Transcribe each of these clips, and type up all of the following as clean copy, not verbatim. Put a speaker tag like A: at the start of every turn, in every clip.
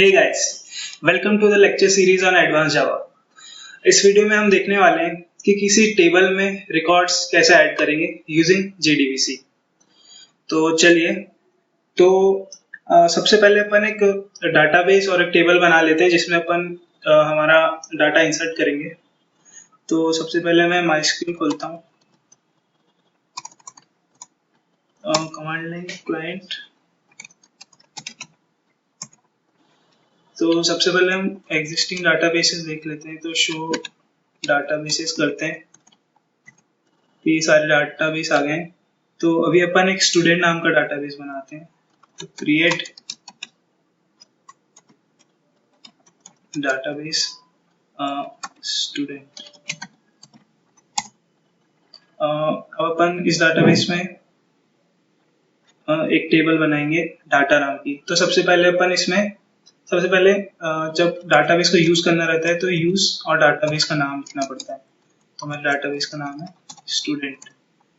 A: Hey guys, welcome to the lecture series on advance Java. इस वीडियो में हम देखने वाले हैं कि किसी टेबल में रिकॉर्ड्स कैसे ऐड करेंगे यूजिंग JDBC। तो चलिए, तो सबसे पहले अपन एक डाटाबेस और एक टेबल बना लेते हैं जिसमें अपन हमारा डाटा इंसर्ट करेंगे। तो सबसे पहले मैं माइस्क्यूएल खोलता हूँ, कमांड लाइन क्लाइंट। तो सबसे पहले हम एग्जिस्टिंग डाटाबेसेस देख लेते हैं। तो शो डाटाबेसेस करते हैं, ये सारे डाटाबेस आ गए हैं। तो अभी अपन एक स्टूडेंट नाम का डाटाबेस बनाते हैं। तो क्रिएट डाटाबेस स्टूडेंट। अब अपन इस डाटाबेस में एक टेबल बनाएंगे डाटा नाम की। तो सबसे पहले जब डाटाबेस को यूज करना रहता है तो यूज और डाटाबेस का नाम लिखना पड़ता है। तो हमारे डाटाबेस का नाम है स्टूडेंट।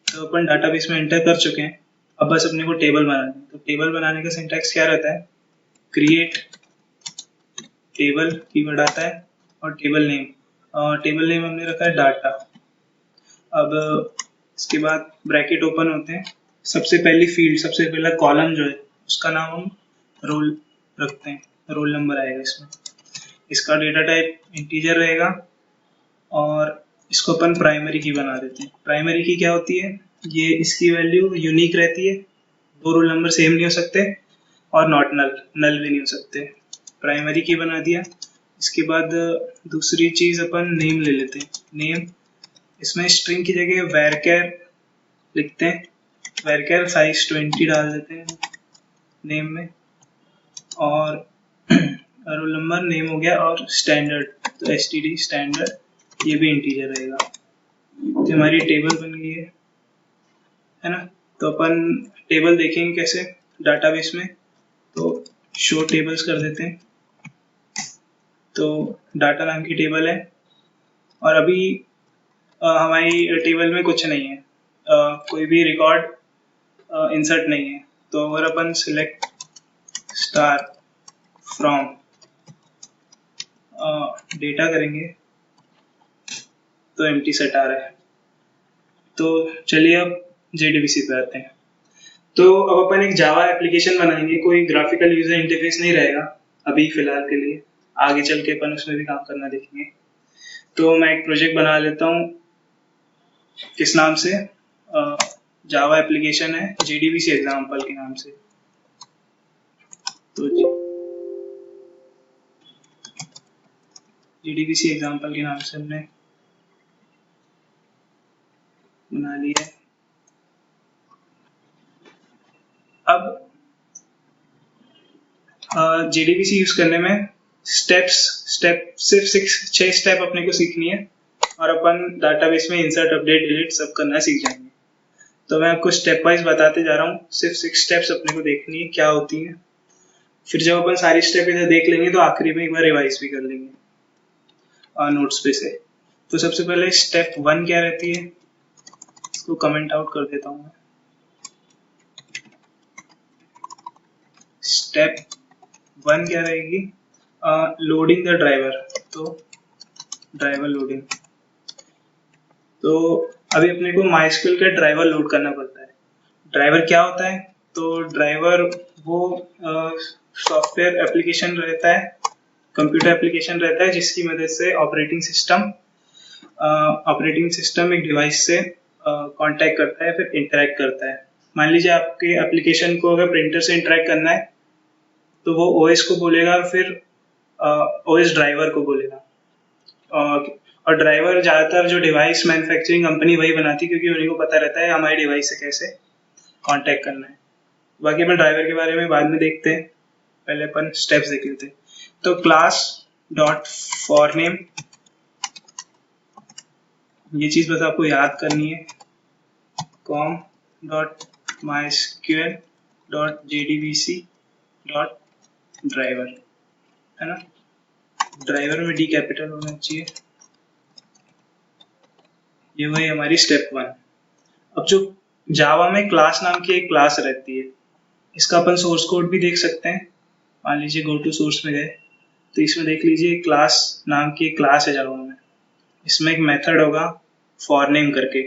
A: तो अपन डाटाबेस में एंटर कर चुके हैं। अब बस अपने को टेबल बनाना है। तो टेबल बनाने का सिंटैक्स क्या रहता है? क्रिएट टेबल कीवर्ड आता है और टेबल नेम हमने रखा है डाटा। अब इसके बाद ब्रैकेट ओपन होते हैं। सबसे पहला कॉलम जो है उसका नाम हम रोल रखते हैं, रोल नंबर आएगा इसमें। इसका डेटा टाइप इंटीजर रहेगा और इसको अपन प्राइमरी की बना देते हैं। प्राइमरी की क्या होती है? ये इसकी वैल्यू यूनिक रहती है, दो रोल नंबर सेम नहीं हो सकते और नॉट नल भी नहीं हो सकते। प्राइमरी की बना दिया। इसके बाद दूसरी चीज अपन नेम ले लेते हैं। नेम, इसमें स्ट्रिंग की जगह वैरचर लिखते हैं। वैरचर साइज 20 डाल देते हैं नेम में। और रोल नंबर नेम हो गया और स्टैंडर्ड, तो std स्टैंडर्ड, ये भी इंटीजर रहेगा। तो हमारी टेबल बन गई है ना। तो अपन टेबल देखेंगे कैसे डाटाबेस में। तो शो टेबल्स कर देते हैं। तो डाटा नाम की टेबल है और अभी हमारी टेबल में कुछ नहीं है, कोई भी रिकॉर्ड इंसर्ट नहीं है। तो अगर अपन सिलेक्ट स्टार फ्रॉम डेटा करेंगे तो एम्प्टी सेट आ रहा है। तो चलिए अब JDBC पे आते हैं। तो अब अपन एक जावा एप्लीकेशन बनाएंगे। कोई ग्राफिकल यूजर इंटरफेस नहीं रहेगा अभी फिलहाल के लिए, आगे चल के अपन उसमें भी काम करना देखेंगे। तो मैं एक प्रोजेक्ट बना लेता हूँ, किस नाम से? जावा एप्लीकेशन है JDBC एग्जाम्पल के नाम से। तो JDBC एग्जाम्पल के नाम से हमने बना लिया है। अब JDBC यूज करने में सिर्फ 6 स्टेप अपने को सीखनी है और अपन डाटाबेस में इंसर्ट, अपडेट, डिलीट सब करना सीख जाएंगे। तो मैं आपको स्टेप वाइज बताते जा रहा हूँ। सिर्फ 6 स्टेप्स अपने को देखनी है क्या होती है। फिर जब अपन सारी स्टेप इधर देख लेंगे तो आखिरी में एक बार रिवाइज भी कर लेंगे नोट्स पे से। तो सबसे पहले स्टेप 1 क्या रहती है, इसको कमेंट आउट कर देता हूँ मैं। स्टेप 1 क्या रहेगी? Loading the driver. तो ड्राइवर लोडिंग, तो अभी अपने को MySQL का ड्राइवर लोड करना पड़ता है। ड्राइवर क्या होता है? तो ड्राइवर वो सॉफ्टवेयर एप्लीकेशन रहता है, कंप्यूटर एप्लीकेशन रहता है जिसकी मदद से ऑपरेटिंग सिस्टम एक डिवाइस से कांटेक्ट करता है, फिर इंटरेक्ट करता है। मान लीजिए आपके एप्लीकेशन को अगर प्रिंटर से इंटरेक्ट करना है तो वो OS को बोलेगा, फिर OS ड्राइवर को बोलेगा। और ड्राइवर ज्यादातर जो डिवाइस मैन्युफैक्चरिंग कंपनी वही बनाती है, क्योंकि उन्हीं को पता रहता है हमारी डिवाइस से कैसे कांटेक्ट करना है। बाकी अपन ड्राइवर के बारे में बाद में देखते हैं, पहले अपन स्टेप्स देख लेते हैं। तो क्लास डॉट फॉर नेम, ये चीज बस आपको याद करनी है। com dot mysql dot jdbc dot driver, है ना। ड्राइवर में D कैपिटल होना चाहिए। ये वही हमारी स्टेप 1। अब जो जावा में क्लास नाम की एक क्लास रहती है, इसका अपन सोर्स कोड भी देख सकते हैं। मान लीजिए गो टू सोर्स में गए तो इसमें देख लीजिए क्लास नाम की एक क्लास है जावा में, इसमें एक मेथड होगा फॉर नेम करके।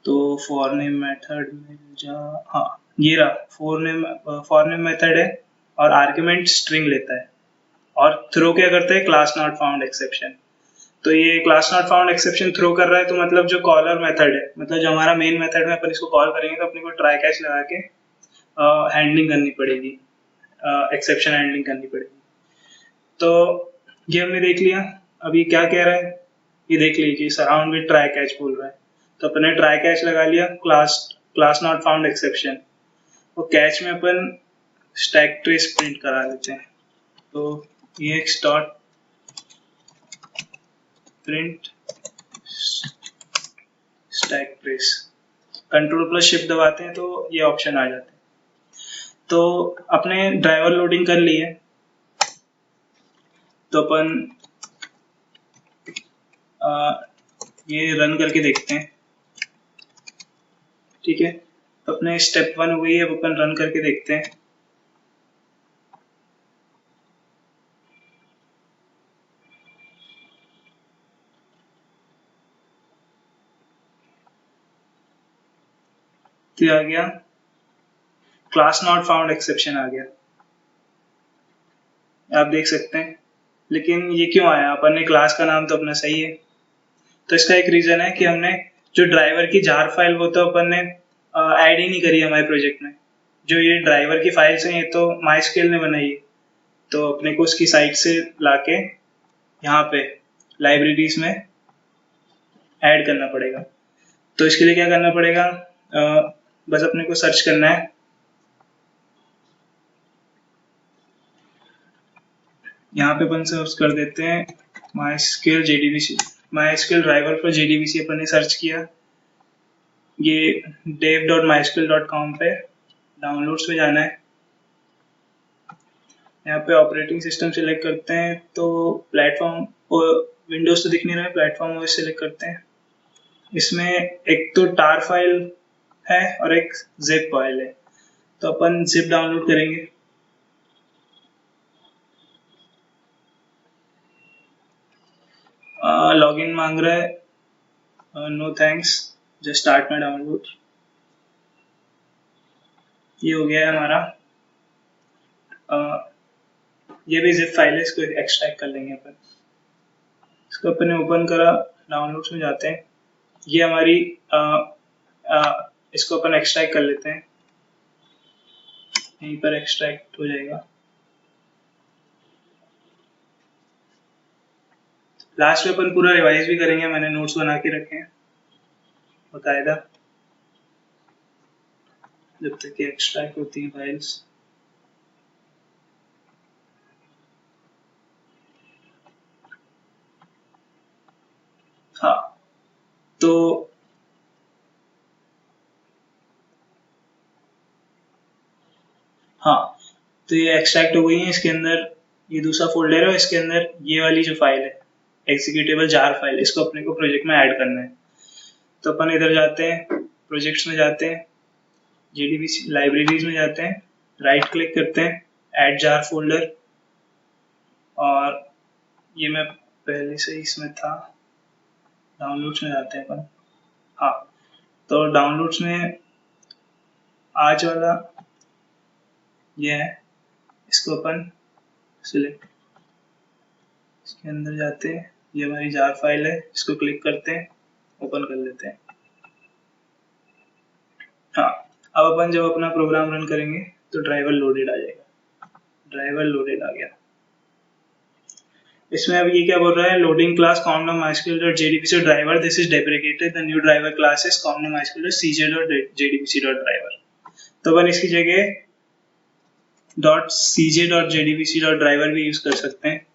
A: तो फॉर नेम मेथड में हाँ ये रहा फॉर नेम मेथड है और आर्ग्यूमेंट स्ट्रिंग लेता है और थ्रो क्या करता है, क्लास नॉट फाउंड एक्सेप्शन। तो ये class not found exception throw कर रहा है, तो मतलब जो कॉलर मेथड है, मतलब जो हमारा मेन मेथड है, अपन इसको कॉल करेंगे तो अपने को ट्राई कैच लगा के हैंडलिंग करनी पड़ेगी, एक्सेप्शन हैंडलिंग करनी पड़ेगी। तो ये हमने देख लिया। अभी क्या कह रहा है ये देख लीजिए, सराउंड विद ट्राई कैच बोल रहा है, तो अपने ट्राई कैच लगा लिया, क्लास नॉट फाउंड एक्सेप्शन। और कैच में अपन स्टैक ट्रेस प्रिंट करा लेते हैं। तो ex dot print stack trace, control plus shift दबाते हैं तो ये ऑप्शन आ जाते हैं। तो अपने ड्राइवर लोडिंग कर ली है, तो अपन ये रन करके देखते हैं। ठीक है, तो अपने स्टेप 1 हो गई है, अब अपन रन करके देखते हैं। तो आ गया क्लास नॉट फाउंड एक्सेप्शन आ गया, आप देख सकते हैं। लेकिन ये क्यों आया, अपन ने क्लास का नाम तो अपना सही है। तो इसका एक रीजन है कि हमने जो ड्राइवर की जार फाइल वो तो अपन ने ऐड ही नहीं करी हमारे प्रोजेक्ट में। जो ये ड्राइवर की फाइल्स हैं ये तो माइस्केल ने बनाई है, तो अपने को उसकी साइट से लाके यहाँ पे लाइब्रेरीज में ऐड करना पड़ेगा। तो इसके लिए क्या करना पड़ेगा, बस अपने को सर्च करना है, यहाँ पे अपन सर्च कर देते हैं माइस्केल जेडीबीसी, माइस्केल ड्राइवर पर जेडीबीसी अपन ने सर्च किया। ये dev.mysql.com पे डाउनलोड्स पे जाना है, यहाँ पे ऑपरेटिंग सिस्टम सिलेक्ट करते हैं, तो प्लेटफॉर्म विंडोज तो दिख नहीं रहा है, प्लेटफॉर्म ओएस सिलेक्ट करते हैं। इसमें एक तो टार फाइल है और एक जिप फाइल है, तो अपन जिप डाउनलोड करेंगे। लॉगिन मांग रहा है, no thanks, just start my download. ये हो गया है हमारा, ये भी जिप फाइल है, इसको एक्सट्रैक्ट कर लेंगे अपन। इसको अपन ने ओपन करा, डाउनलोड्स में जाते हैं, ये हमारी इसको अपन एक्सट्रैक्ट कर लेते हैं, यहीं पर एक्सट्रैक्ट हो जाएगा। लास्ट में अपन पूरा रिवाइज भी करेंगे, मैंने नोट्स बना के रखे हैं बकायदा, जब तक कि एक्सट्रैक्ट होती हैं फाइल्स। हाँ तो हाँ तो ये एक्सट्रैक्ट हो गई है। इसके अंदर ये दूसरा फोल्डर है, इसके अंदर ये वाली जो फाइल है एग्जीक्यूटेबल जार फाइल, इसको अपने को प्रोजेक्ट में ऐड करना है। तो अपन इधर जाते हैं, प्रोजेक्ट्स में जाते हैं, जेडीबीसी लाइब्रेरीज में जाते हैं, राइट क्लिक करते हैं, ऐड जार फोल्डर, और ये मैं पहले से ही इसमें था, डाउनलोड्स में जाते हैं अपन। हाँ तो डाउनलोड्स में आज वाला ये है, इसको अपन सिलेक्ट, इसके अंदर जाते हैं, ये हमारी जार फाइल है, इसको क्लिक करते हैं, ओपन कर लेते हैं। हाँ अब अपन जब अपना प्रोग्राम रन करेंगे तो ड्राइवर लोडेड आ जाएगा, ड्राइवर लोडेड आ गया। इसमें अब ये क्या बोल रहा है, loading class comno.mysql.jdbc driver, this is deprecated, the new driver class is comno.mysql.cj.jdbc.ड्राइवर। तो अपन इसकी जगह .cj.jdbc.ड्राइवर भी यूज कर सकते हैं,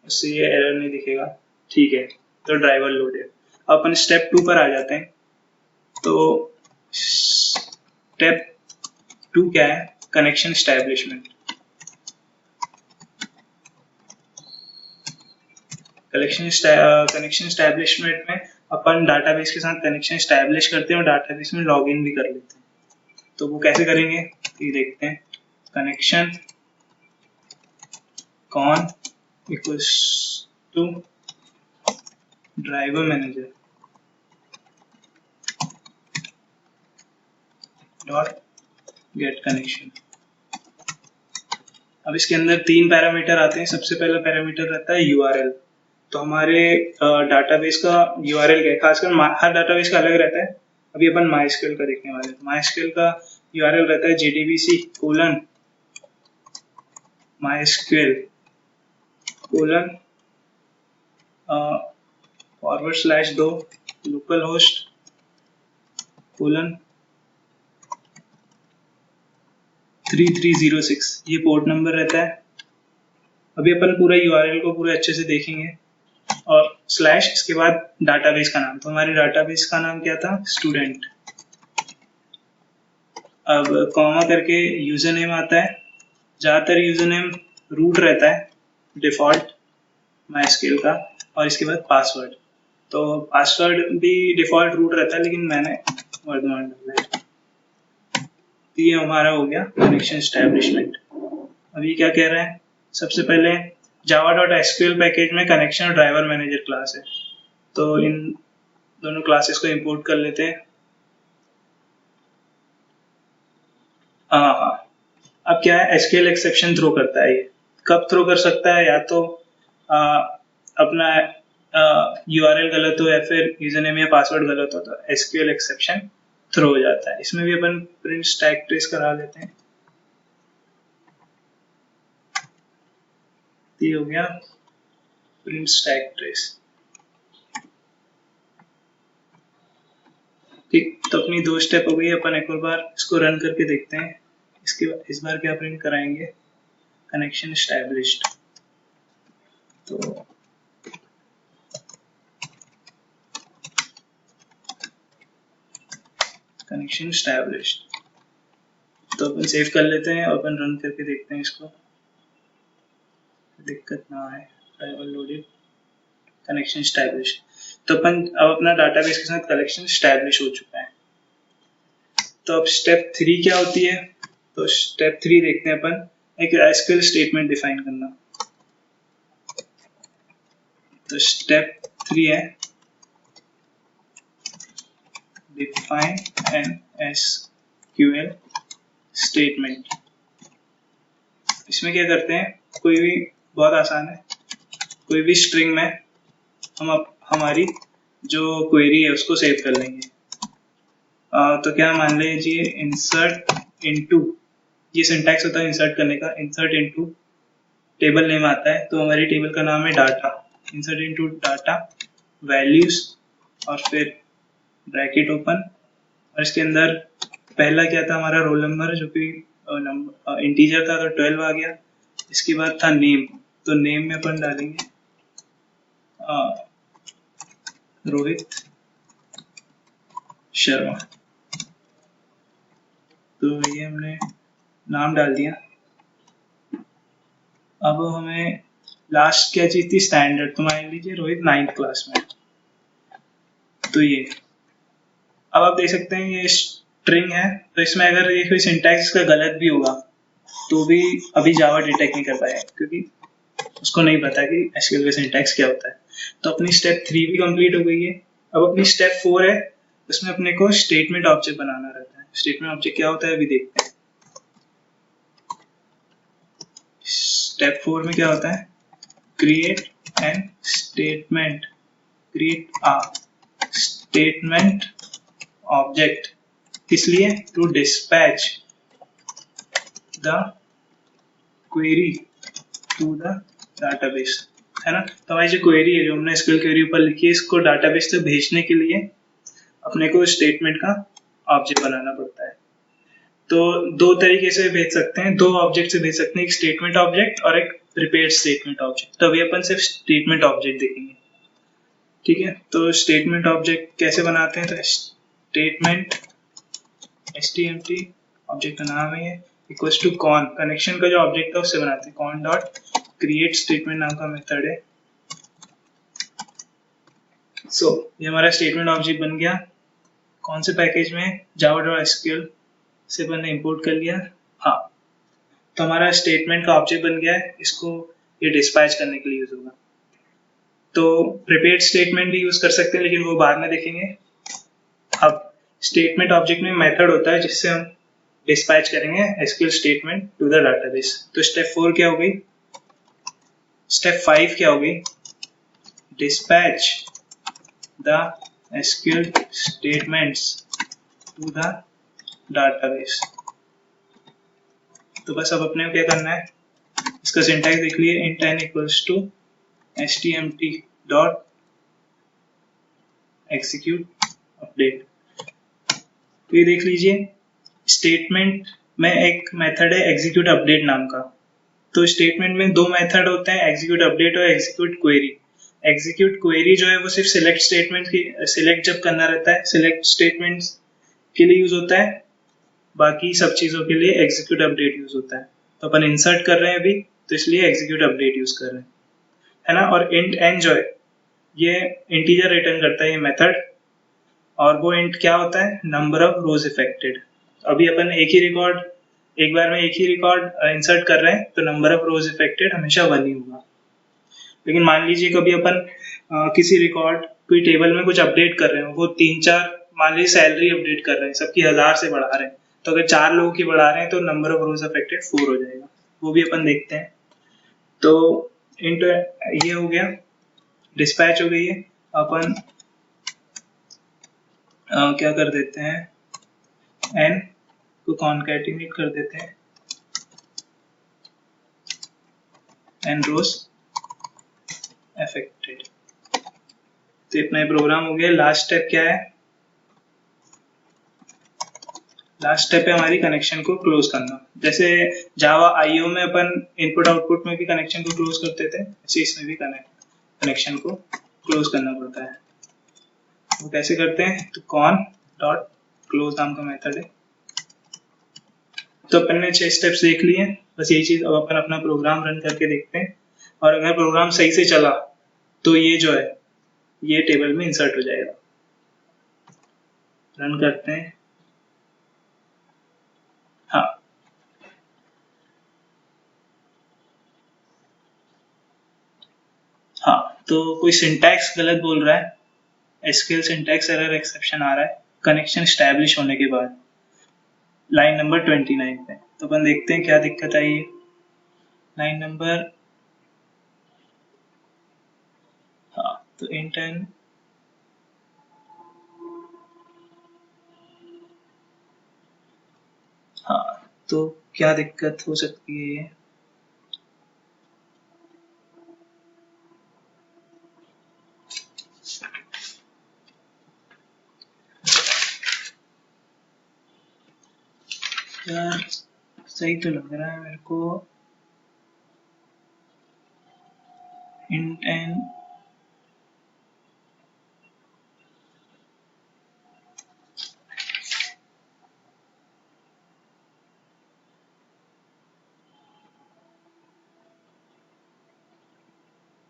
A: उससे ये एरर नहीं दिखेगा। ठीक है, तो ड्राइवर लोडेड। अपन स्टेप 2 पर आ जाते हैं। तो स्टेप 2 क्या है, कनेक्शन एस्टैब्लिशमेंट। कनेक्शन एस्टैब्लिशमेंट में अपन डाटाबेस के साथ कनेक्शन एस्टैब्लिश करते हैं और डाटाबेस में लॉगिन भी कर लेते हैं। तो वो कैसे करेंगे ये देखते हैं। Connection con equals to driver manager dot get connection. अब इसके अंदर 3 पैरामीटर आते हैं। सबसे पहला पैरामीटर रहता है URL। तो हमारे डाटाबेस का URL क्या है, खासकर हर डाटाबेस का अलग रहता है। अभी अपन MySQL का देखने वाले हैं। MySQL का URL रहता है JDBC:/2 localhost:3306 ये पोर्ट नंबर रहता है। अभी अपन पूरा URL को पूरे अच्छे से देखेंगे और स्लैश इसके बाद डाटाबेस का नाम। तो हमारे डाटाबेस का नाम क्या था, स्टूडेंट। अब कॉमा करके यूजर नेम आता है। ज्यादातर यूजर नेम रूट रहता है डिफॉल्ट MySQL का, और इसके बाद पासवर्ड। तो पासवर्ड भी डिफॉल्ट रूट रहता है, लेकिन मैंने वर्धमान डाला है। तो ये हमारा हो गया कनेक्शन एस्टैब्लिशमेंट। अभी क्या कह रहा है, सबसे पहले java.sql पैकेज में कनेक्शन और ड्राइवर मैनेजर क्लास है। तो इन दोनों क्लासेस को इंपोर्ट कर लेते हैं। हाँ, अब क्या है, SQL एक्सेप्शन थ्रो करता है। ये कब थ्रो कर सकता है, या तो अपना URL गलत हो या फिर यूजर नेम या पासवर्ड गलत हो तो SQL एक्सेप्शन थ्रो हो जाता है। इसमें भी अपन प्रिंट स्टैक ट्रेस करा लेते हैं। ये हो गया प्रिंट स्टैक ट्रेस। ठीक, तो अपनी 2 स्टेप हो गई। अपन एक और बार इसको रन करके देखते हैं। इसके बाद इस बार क्या प्रिंट कराएंगे, कनेक्शन एस्टैब्लिश्ड। तो कनेक्शन एस्टैब्लिश्ड, तो अपन सेव कर लेते हैं और अपन रन करके देखते हैं इसको, दिक्कत ना आए। Driver loaded, connection established. तो अपन अब अपना डाटाबेस के साथ कनेक्शन एस्टैब्लिश हो चुका है। तो अब स्टेप 3 क्या होती है, तो स्टेप 3 देखते हैं अपन, एक SQL स्टेटमेंट डिफाइन करना। तो स्टेप 3 है डिफाइन एन SQL स्टेटमेंट। इसमें क्या करते हैं, कोई भी, बहुत आसान है, कोई भी स्ट्रिंग में हम हमारी जो क्वेरी है उसको सेव कर लेंगे। तो क्या मान लीजिए इंसर्ट इनटू, ये सिंटैक्स होता है इंसर्ट करने का। इंसर्ट इनटू टेबल नेम आता है, तो हमारी टेबल का नाम है data. Insert into data values और फिर ब्रैकेट ओपन, और इसके अंदर पहला क्या था, हमारा रोल नंबर, जो कि इंटीजर था, तो 12 आ गया। इसके बाद था नेम, तो नेम में अपन डालेंगे रोहित शर्मा। तो ये हमने नाम डाल दिया। अब हमें लास्ट क्या चीज थी, स्टैंडर्ड। तो मान लीजिए रोहित 9th क्लास में। तो ये अब आप देख सकते हैं ये स्ट्रिंग है, तो इसमें अगर ये कोई सिंटैक्स का गलत भी होगा तो भी अभी जावा डिटेक्ट नहीं कर पाएगा, क्योंकि उसको नहीं पता कि SQL का सिंटैक्स क्या होता है। तो अपनी स्टेप 3 भी कंप्लीट हो गई है। अब अपनी स्टेप 4 है, उसमें अपने को स्टेटमेंट ऑब्जेक्ट बनाना रहता है। स्टेटमेंट ऑब्जेक्ट क्या होता है अभी देखते हैं। स्टेप 4 में क्या होता है, create an statement, create a statement object. किस लिए, to dispatch the query to the database, है ना। तो हमारी जो क्वेरी है, जो हमने SQL क्वेरी ऊपर लिखी है, इसको डाटाबेस से भेजने के लिए अपने को स्टेटमेंट का ऑब्जेक्ट बनाना पड़ता है। तो 2 तरीके से भेज सकते हैं, 2 ऑब्जेक्ट से भेज सकते हैं, एक स्टेटमेंट ऑब्जेक्ट और एक प्रिपेयर्ड स्टेटमेंट ऑब्जेक्ट। तो अभी अपन सिर्फ स्टेटमेंट ऑब्जेक्ट देखेंगे, ठीक है। तो स्टेटमेंट ऑब्जेक्ट कैसे बनाते हैं, तो स्टेटमेंट stmt ऑब्जेक्ट का नाम है, इक्वल्स टू कॉन, कनेक्शन का जो ऑब्जेक्ट है उससे बनाते हैं, कॉन डॉट क्रिएट स्टेटमेंट नाम का मेथड है। सो ये हमारा स्टेटमेंट ऑब्जेक्ट बन गया। कौन से पैकेज में, java.sql से मैंने इंपोर्ट कर लिया। हाँ, तो हमारा स्टेटमेंट का ऑब्जेक्ट बन गया है, इसको ये डिस्पैच करने के लिए यूज होगा। तो प्रिपेयर्ड स्टेटमेंट भी यूज कर सकते हैं, लेकिन वो बाद में देखेंगे। अब स्टेटमेंट ऑब्जेक्ट में मेथड होता है जिससे हम डिस्पैच करेंगे SQL statement to the database. तो स्टेप 4 क्या हो गई? स्टेप 5 क्या हो गई? Dispatch the SQL statements to the database. तो बस अब अपने को क्या करना है, इसका सिंटैक्स देख लिए, int n equals to stmt dot execute update. तो ये देख लीजिए, स्टेटमेंट में एक मेथड है एग्जीक्यूट अपडेट नाम का। तो स्टेटमेंट में दो मेथड होते हैं, एग्जीक्यूट अपडेट और एग्जीक्यूट क्वेरी। एग्जीक्यूट क्वेरी जो है वो सिर्फ सिलेक्ट स्टेटमेंट की सिलेक्ट जब करना रहता है, सिलेक्ट स्टेटमेंट्स के लिए यूज होता है, बाकी सब चीजों के लिए एग्जीक्यूट अपडेट यूज होता है। तो अपन इंसर्ट कर रहे हैं अभी, तो इसलिए एग्जीक्यूट अपडेट यूज कर रहे हैं, है ना। और इंट एन जो है ये इंटीजर रिटर्न करता है ये मेथड, और वो इंट क्या होता है? Number of rose affected. अभी अपन एक बार में एक ही रिकॉर्ड इंसर्ट कर रहे हैं, तो नंबर ऑफ रोज इफेक्टेड हमेशा 1 ही होगा। लेकिन मान लीजिए कभी अपन किसी रिकॉर्ड कोई टेबल में कुछ अपडेट कर रहे हैं, वो 3-4 मान लीजिए सैलरी अपडेट कर रहे हैं, सबकी 1000 से बढ़ा रहे हैं, तो अगर 4 लोगों की बढ़ा रहे हैं तो नंबर ऑफ रोज अफेक्टेड 4 हो जाएगा। वो भी अपन देखते हैं। तो इंट ये हो गया, डिस्पैच हो गई है। अपन क्या कर देते हैं, एन को कॉन्कैटिनेट कर देते हैं, एन रोज अफेक्टेड। तो इतना ही प्रोग्राम हो गया। लास्ट स्टेप क्या है? लास्ट स्टेप है हमारी कनेक्शन को क्लोज करना। जैसे जावा आईओ में अपन इनपुट आउटपुट में भी कनेक्शन को क्लोज करते थे, ऐसे इसमें भी कनेक्शन को क्लोज करना पड़ता है। वो कैसे करते हैं? तो कॉन डॉट क्लोज नाम का मेथड है। तो अपन ने 6 स्टेप्स देख लिए हैं, बस यही चीज। अब अपन अपना प्रोग्राम रन करके देखते हैं, और अगर प्रोग्राम सही से चला तो ये जो है ये टेबल में इंसर्ट हो जाएगा। रन करते हैं। हाँ, तो कोई सिंटैक्स गलत बोल रहा है, एसक्यूएल सिंटैक्स एरर एक्सेप्शन आ रहा है कनेक्शन स्टैब्लिश होने के बाद, लाइन नंबर 29 पे। तो अपन देखते हैं क्या दिक्कत आई है। लाइन नंबर, तो इंटर्न तो क्या दिक्कत हो सकती है ये? यार सही तो लग रहा है मेरे को। इंटर्न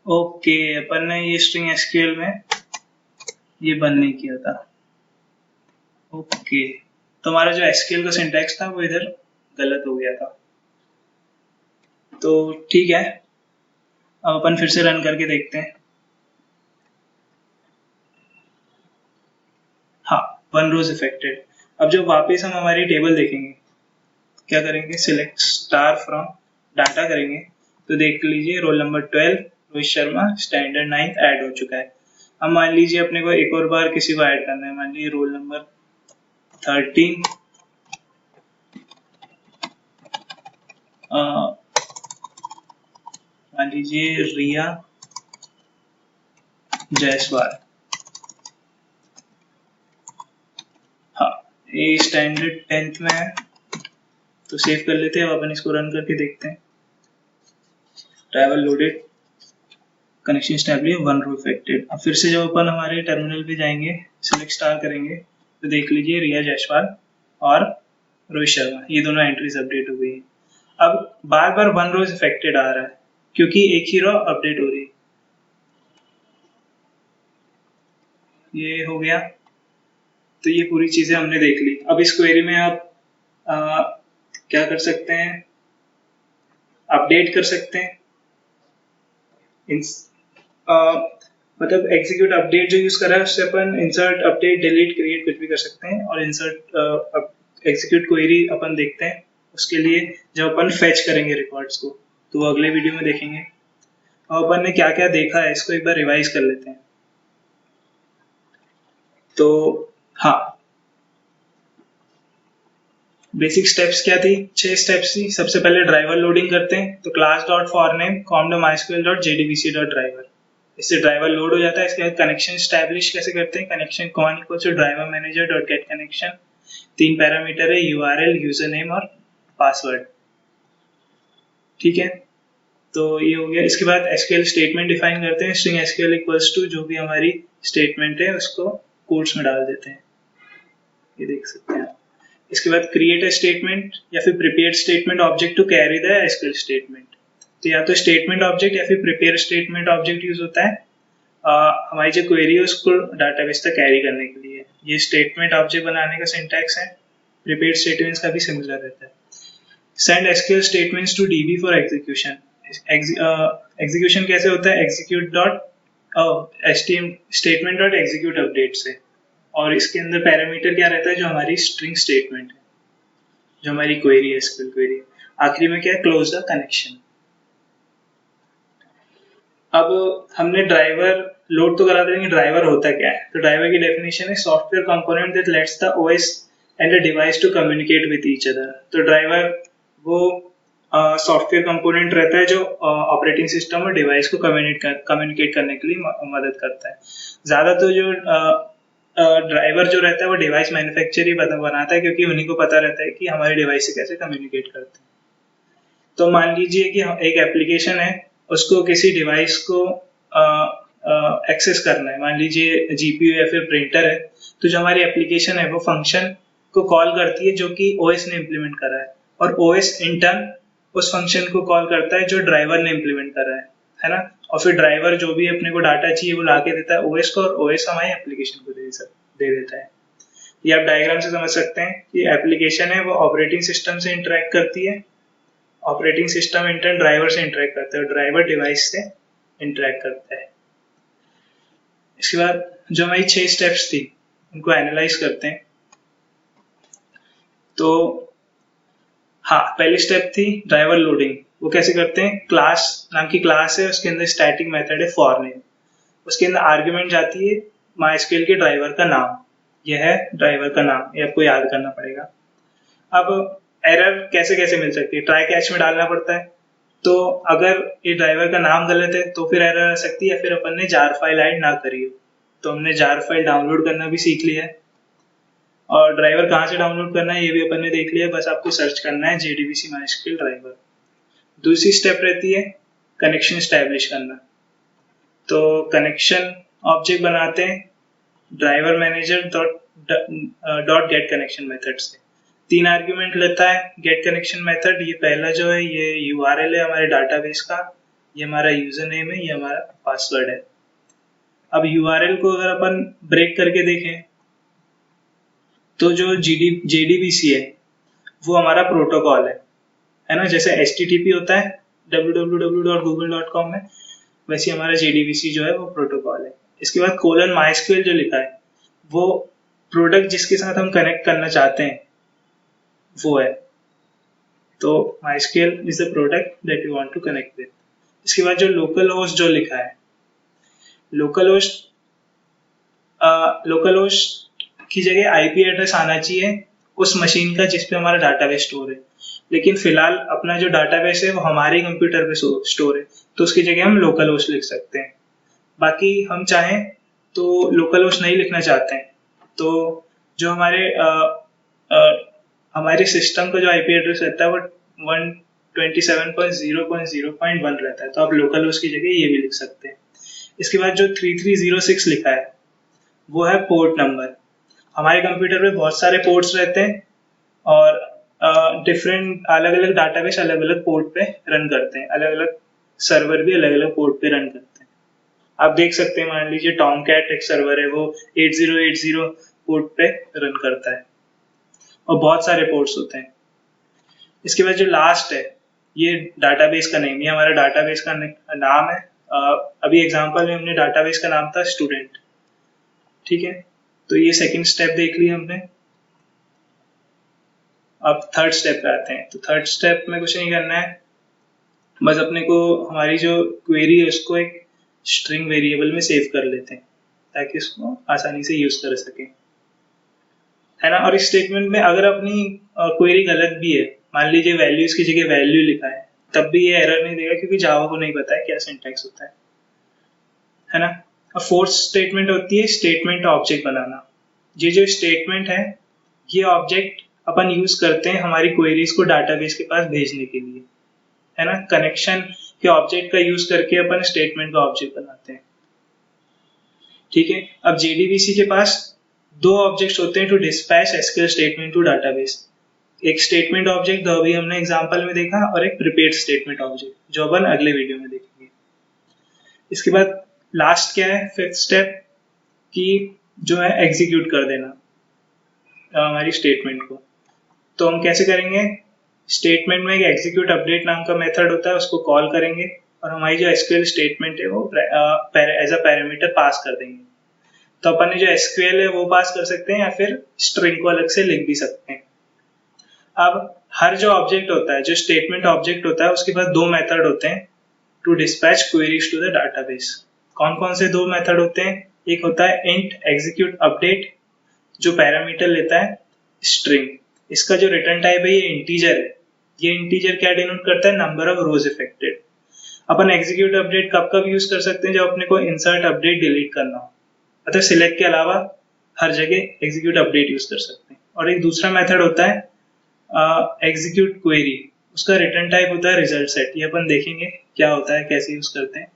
A: ओके, अपन ने ये स्ट्रिंग एसक्यूएल में ये बंद नहीं किया था। ओके, तो हमारा जो एसक्यूएल का सिंटैक्स था वो इधर गलत हो गया था। तो ठीक है, अब अपन फिर से रन करके देखते हैं। हाँ, 1 रोज इफेक्टेड। अब जब वापस हम हमारी टेबल देखेंगे, क्या करेंगे? सिलेक्ट स्टार फ्रॉम डाटा करेंगे, तो देख लीजिए roll number 12 Rohit Sharma standard 9th add हो चुका है। अब मान लीजिए अपने को एक और बार किसी को ऐड करना है, मान लीजिए रोल नंबर 13 मान लीजिए रिया जायसवाल। हाँ, ये स्टैंडर्ड 10th में है, तो सेव कर लेते हैं। अब अपन इसको रन करके देखते हैं। ट्रैवल लोडेड, कनेक्शन स्टैब्लिश, 1 रो इफेक्टेड। अब फिर से जब अपन हमारे टर्मिनल पे जाएंगे, सिलेक्ट स्टार करेंगे, तो देख लीजिए रिया जायसवाल और रोहित शर्मा ये दोनों एंट्रीज अपडेट हो गई है। अब बार बार 1 रोज इफेक्टेड आ रहा है क्योंकि एक ही रो अपडेट हो रही है। ये हो गया। तो ये पूरी चीजें हमने देख ली। अब इस क्वेरी में आप क्या कर सकते हैं? अपडेट कर सकते हैं, मतलब एग्जीक्यूट अपडेट जो यूज कर रहा है उससे अपन इंसर्ट अपडेट डिलीट क्रिएट कुछ भी कर सकते हैं। और इंसर्ट एग्जीक्यूट क्वेरी अपन देखते हैं उसके लिए जब अपन फेच करेंगे रिकॉर्ड्स को, तो वो अगले वीडियो में देखेंगे। और अपन ने क्या क्या देखा है इसको एक बार रिवाइज कर लेते हैं। तो हाँ, बेसिक स्टेप्स क्या थी, 6 स्टेप्स थी। सबसे पहले ड्राइवर लोडिंग करते हैं, तो क्लास डॉट फॉर नेम कॉम.mysql डॉट jdbc डॉट ड्राइवर, इससे ड्राइवर लोड हो जाता है। इसके बाद कनेक्शन स्टैब्लिश कैसे करते हैं, connection con equal to driver manager dot get connection, 3 parameter है URL, यूजर नेम और पासवर्ड। ठीक है, तो ये हो गया। इसके बाद SQL स्टेटमेंट डिफाइन करते हैं, स्ट्रिंग SQL इक्वल्स टू जो भी हमारी स्टेटमेंट है उसको कोट्स में डाल देते हैं, ये देख सकते हैं। इसके बाद क्रिएट अ स्टेटमेंट या फिर prepare statement object to carry the SQL statement, तो या तो स्टेटमेंट ऑब्जेक्ट या फिर प्रिपेयर स्टेटमेंट ऑब्जेक्ट यूज होता है हमारी जो क्वेरी है उसको डाटाबेस तक कैरी करने के लिए। ये स्टेटमेंट ऑब्जेक्ट बनाने का सिंटैक्स है, प्रिपेयर स्टेटमेंट्स का भी सिमिलर रहता है। Send SQL statements to DB for execution, execution कैसे होता है, execute dot statement dot execute update से, और इसके अंदर पैरामीटर क्या रहता है, जो हमारी स्ट्रिंग स्टेटमेंट है, जो हमारी क्वेरी है SQL क्वेरी। आखिरी में क्या है, क्लोज द कनेक्शन। अब हमने ड्राइवर लोड तो करा देंगे, ड्राइवर होता क्या है, तो ड्राइवर की डेफिनेशन है software component that lets the OS and the device to communicate with each other. तो ड्राइवर वो सॉफ्टवेयर कंपोनेंट रहता है जो ऑपरेटिंग सिस्टम और डिवाइस को कम्युनिकेट करने के लिए मदद करता है। ज्यादा तो जो ड्राइवर जो रहता है वो डिवाइस मैन्युफैक्चर ही बनाता है, क्योंकि उन्हीं को पता रहता है कि हमारे डिवाइस से कैसे कम्युनिकेट करते हैं। तो मान लीजिए कि एक एप्लीकेशन है, उसको किसी डिवाइस को एक्सेस करना है, मान लीजिए GPU या फिर प्रिंटर है, तो जो हमारी एप्लीकेशन है वो फंक्शन को कॉल करती है जो कि OS ने इम्प्लीमेंट करा है, और OS इन टर्न उस फंक्शन को कॉल करता है जो ड्राइवर ने इम्प्लीमेंट करा है ना। और फिर ड्राइवर जो भी अपने को डाटा चाहिए वो लाके देता है OS को, और OS हमारी एप्लीकेशन को दे देता है। ये आप डायग्राम से समझ सकते हैं कि एप्लीकेशन है वो ऑपरेटिंग सिस्टम से इंटरेक्ट करती है, ऑपरेटिंग सिस्टम इंटर्न ड्राइवर से इंटरेक्ट करता है, और ड्राइवर डिवाइस से इंटरेक्ट करता है। इसके बाद जो हमारी 6 स्टेप्स थी उनको एनालाइज करते हैं। तो हाँ, पहली स्टेप थी ड्राइवर लोडिंग। वो कैसे करते हैं, क्लास नाम की क्लास है, उसके अंदर स्टैटिक मेथड है फॉर नेम, उसके अंदर आर्ग्यूमेंट जाती है MySQL के ड्राइवर का नाम, यह है ड्राइवर का नाम, ये आपको याद करना पड़ेगा। अब एरर कैसे कैसे मिल सकती है, ट्राई कैच में डालना पड़ता है, तो अगर ये ड्राइवर का नाम गलत है तो फिर एरर आ सकती है, या फिर अपन ने जार फाइल ऐड ना करी हो, तो हमने जार फाइल डाउनलोड करना भी सीख लिया है, और ड्राइवर कहाँ से डाउनलोड करना है ये भी अपन ने देख लिया, बस आपको सर्च करना है JDBC MySQL ड्राइवर। दूसरी स्टेप रहती है कनेक्शन स्टैब्लिश करना, तो कनेक्शन ऑब्जेक्ट बनाते हैं driver manager dot get connection method से। 3 आर्ग्यूमेंट लेता है गेट कनेक्शन मेथड, ये पहला जो है ये URL है हमारे डाटाबेस का, ये हमारा यूजर नेम है, ये हमारा पासवर्ड है। अब URL को अगर अपन ब्रेक करके देखें तो जो JDBC है वो हमारा प्रोटोकॉल है ना, जैसे HTTP होता है www.google.com में, वैसे हमारा JDBC जो है वो प्रोटोकॉल है। इसके बाद कोलन MySQL जो लिखा है वो प्रोडक्ट जिसके साथ हम कनेक्ट करना चाहते हैं वो है, तो MySQL is the product that you want to connect with। इसके बाद जो लोकल होस्ट जो लिखा है, लोकल होस्ट की जगह IP एड्रेस आना चाहिए उस मशीन का जिसपे हमारा डाटाबेस स्टोर है, लेकिन फिलहाल अपना जो डाटाबेस है वो हमारे कंप्यूटर पे स्टोर है, तो उसकी जगह हम लोकल होस्ट लिख सकते हैं। बाकी हम चाहें तो लोकल होस्ट नहीं लिखना चाहते हैं, तो जो हमारे सिस्टम का जो IP एड्रेस रहता है वो 127.0.0.1 रहता है, तो आप लोकल होस्ट की जगह ये भी लिख सकते हैं। इसके बाद जो 3306 लिखा है वो है पोर्ट नंबर। हमारे कंप्यूटर पे बहुत सारे पोर्ट्स रहते हैं, और डिफरेंट अलग अलग डाटाबेस अलग अलग पोर्ट पे रन करते हैं, अलग अलग सर्वर भी अलग अलग पोर्ट पे रन करते हैं। आप देख सकते हैं, मान लीजिए टॉमकैट एक सर्वर है, वो 8080 पोर्ट पे रन करता है, और बहुत सारे पोर्ट्स होते हैं। इसके बाद जो लास्ट है ये डाटाबेस का नेम, ये हमारा डाटाबेस का नाम है। अभी एग्जांपल में हमने डाटाबेस का नाम था स्टूडेंट, ठीक है। तो ये सेकंड स्टेप देख लिया हमने। अब थर्ड स्टेप पे आते हैं। तो थर्ड स्टेप में कुछ नहीं करना है, बस अपने को हमारी जो क्वेरी है उसको एक स्ट्रिंग वेरिएबल में सेव कर लेते हैं ताकि उसको आसानी से यूज कर सके, है ना। और इस स्टेटमेंट में अगर अपनी क्वेरी गलत भी है, मान लीजिए वैल्यूज की जगह वैल्यू लिखा है, तब भी ये एरर नहीं देगा क्योंकि जावा को नहीं पता है क्या सिंटैक्स होता है ना। और फोर्थ स्टेटमेंट होती है स्टेटमेंट ऑब्जेक्ट बनाना। ये जो स्टेटमेंट है ये ऑब्जेक्ट अपन यूज करते हैं हमारी क्वेरीज को डाटाबेस के पास भेजने के लिए, है ना। कनेक्शन के ऑब्जेक्ट का यूज करके अपन स्टेटमेंट का ऑब्जेक्ट बनाते हैं, ठीक है। अब जेडीबीसी के पास दो ऑब्जेक्ट्स होते हैं to dispatch SQL statement to database. एक स्टेटमेंट ऑब्जेक्ट जो अभी हमने एग्जांपल में देखा, और एक प्रिपेयर्ड स्टेटमेंट ऑब्जेक्ट जो अपन अगले वीडियो में देखेंगे। इसके बाद लास्ट क्या है, फिफ्थ स्टेप, कि जो है एग्जीक्यूट कर देना हमारी स्टेटमेंट को। तो हम कैसे करेंगे, स्टेटमेंट में एक एग्जीक्यूट अपडेट नाम का मेथड होता है, उसको कॉल करेंगे और हमारी जो एसक्यूएल स्टेटमेंट है वो एज अ पैरामीटर पास कर देंगे। तो अपन ने जो एसक्यूएल है वो पास कर सकते हैं या फिर स्ट्रिंग को अलग से लिख भी सकते हैं। अब हर जो ऑब्जेक्ट होता है, जो स्टेटमेंट ऑब्जेक्ट होता है, उसके पास दो मेथड होते हैं to dispatch queries to the database. कौन कौन से दो मेथड होते हैं, एक होता है इंट एग्जीक्यूट अपडेट जो पैरामीटर लेता है स्ट्रिंग। इसका जो रिटर्न टाइप है ये इंटीजर है। ये इंटीजर क्या डिनोट करता है, number of rose affected. Upon execute update कब कब यूज कर सकते हैं, जब अपने को इंसर्ट अपडेट डिलीट करना हो, अतः सिलेक्ट के अलावा हर जगह एग्जीक्यूट अपडेट यूज कर सकते हैं। और एक दूसरा मेथड होता है एग्जीक्यूट क्वेरी, उसका रिटर्न टाइप होता है रिजल्ट सेट। ये अपन देखेंगे क्या होता है, कैसे यूज करते हैं।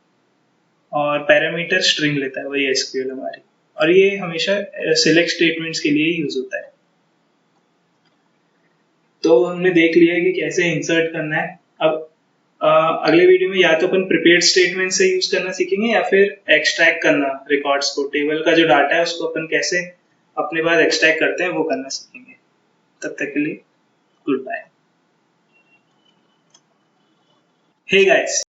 A: और पैरामीटर स्ट्रिंग लेता है, वही एसक्यूएल हमारी। और ये हमेशा सिलेक्ट स्टेटमेंट्स के लिए ही यूज होता है। तो हमने देख लिया है कि कैसे इंसर्ट करना है। अब अगले वीडियो में या तो अपन प्रिपेयर्ड स्टेटमेंट से यूज करना सीखेंगे या फिर एक्सट्रैक्ट करना रिकॉर्ड्स को, टेबल का जो डाटा है उसको अपन कैसे अपने पास एक्सट्रैक्ट करते हैं वो करना सीखेंगे। तब तक के लिए गुड बाय। Hey guys,